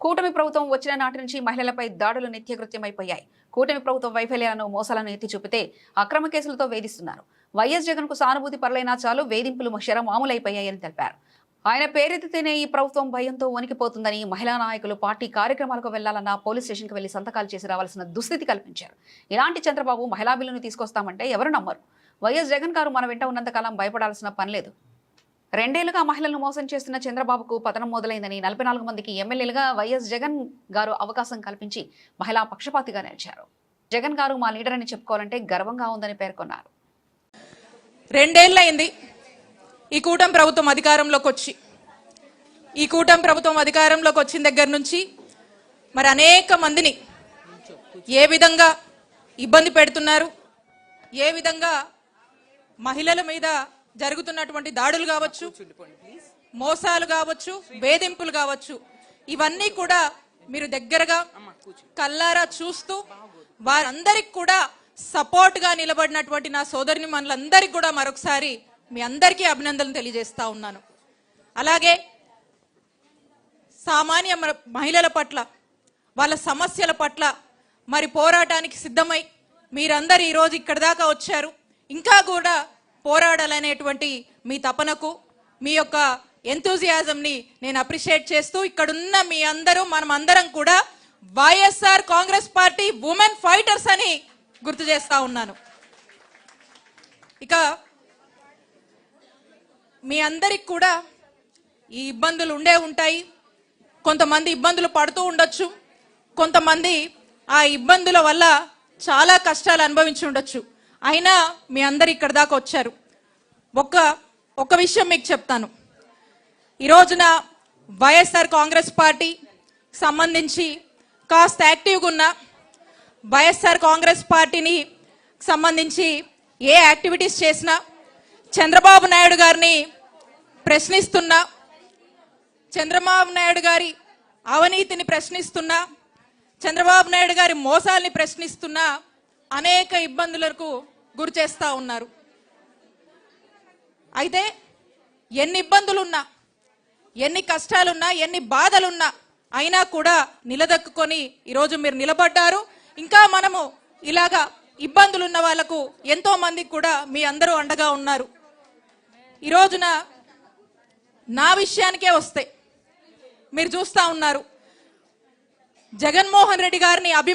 కూటమి ప్రభుత్వం వచ్చిన నాటి నుంచి మహిళలపై దాడులు నిత్యకృత్యమైపోయాయి. కూటమి ప్రభుత్వం వైఫల్యాలను, మోసాలను ఎత్తి చూపితే అక్రమ కేసులతో వేధిస్తున్నారు. వైఎస్ జగన్ కు సానుభూతి పరులైనా చాలు వేధింపులు మామూలైపోయాయని తెలిపారు. ఆయన పేరెత్తితేనే ఈ ప్రభుత్వం భయంతో వణికిపోతుందని, మహిళా నాయకులు పార్టీ కార్యక్రమాలకు వెళ్లాలన్నా పోలీస్ స్టేషన్కి వెళ్లి సంతకాలు చేసి రావాల్సిన దుస్థితి కల్పించారు. ఇలాంటి చంద్రబాబు మహిళా బిల్లును తీసుకొస్తామంటే ఎవరు నమ్మరు. వైఎస్ జగన్ గారు మన వెంట ఉన్నంతకాలం భయపడాల్సిన పనిలేదు. రెండేళ్లుగా మహిళలను మోసం చేస్తున్న చంద్రబాబుకు పతనం మొదలైందని, 44 మందికి ఎమ్మెల్యేలుగా వైఎస్ జగన్ గారు అవకాశం కల్పించి మహిళా పక్షపాతిగా నిలిచారు. జగన్ గారు మా లీడర్ అని చెప్పుకోవాలంటే గర్వంగా ఉందని పేర్కొన్నారు. రెండేళ్లైంది ఈ కూటమి ప్రభుత్వం అధికారంలోకి వచ్చిన దగ్గర నుంచి మరి అనేక మందిని ఏ విధంగా ఇబ్బంది పెడుతున్నారు, ఏ విధంగా మహిళల మీద జరుగుతున్నటువంటి దాడులు కావచ్చు, మోసాలు కావచ్చు, వేధింపులు కావచ్చు, ఇవన్నీ కూడా మీరు దగ్గరగా కల్లారా చూస్తూ వారందరికి కూడా సపోర్ట్ గా నిలబడినటువంటి నా సోదరిని మనలందరికీ కూడా మరొకసారి మీ అందరికీ అభినందనలు తెలియజేస్తా ఉన్నాను. అలాగే సామాన్య మహిళల పట్ల, వాళ్ళ సమస్యల పట్ల మరి పోరాటానికి సిద్ధమై మీరందరూ ఈరోజు ఇక్కడ దాకా వచ్చారు. ఇంకా కూడా పోరాడాలనేటువంటి మీ తపనకు, మీ యొక్క ఎంతూజియాజంని నేను అప్రిషియేట్ చేస్తూ, ఇక్కడున్న మీ అందరూ మనమందరం కూడా YSR Congress party women fighters అని గుర్తు చేస్తా ఉన్నాను. ఇక మీ అందరికి కూడా ఈ ఇబ్బందులు ఉంటాయి. కొంతమంది ఇబ్బందులు పడుతూ ఉండొచ్చు, కొంతమంది ఆ ఇబ్బందుల వల్ల చాలా కష్టాలు అనుభవించి ఉండొచ్చు. అయినా మీ అందరు ఇక్కడ దాకా వచ్చారు. ఒక విషయం మీకు చెప్తాను. ఈ రోజున వైఎస్ఆర్ కాంగ్రెస్ పార్టీ సంబంధించి కాస్త యాక్టివ్గా ఉన్న, వైఎస్ఆర్ కాంగ్రెస్ పార్టీని సంబంధించి ఏ యాక్టివిటీస్ చేసినా, చంద్రబాబు నాయుడు గారిని ప్రశ్నిస్తున్నా, చంద్రబాబు నాయుడు గారి అవినీతిని ప్రశ్నిస్తున్నా, చంద్రబాబు నాయుడు గారి మోసాల్ని ప్రశ్నిస్తున్నా అనేక ఇబ్బందులకు గురి చేస్తూ ఉన్నారు. అయితే ఎన్ని ఇబ్బందులున్నా, ఎన్ని కష్టాలున్నా, ఎన్ని బాధలున్నా అయినా కూడా నిలదొక్కుని ఈరోజు మీరు నిలబడ్డారు. ఇంకా మనము ఇలాగా ఇబ్బందులున్న వాళ్లకు ఎంతో మందికి కూడా మీ అందరూ అండగా ఉన్నారు. ఈ రోజున నా విషయానికే వస్తే మీరు చూస్తా ఉన్నారు, జగన్మోహన్ రెడ్డి గారిని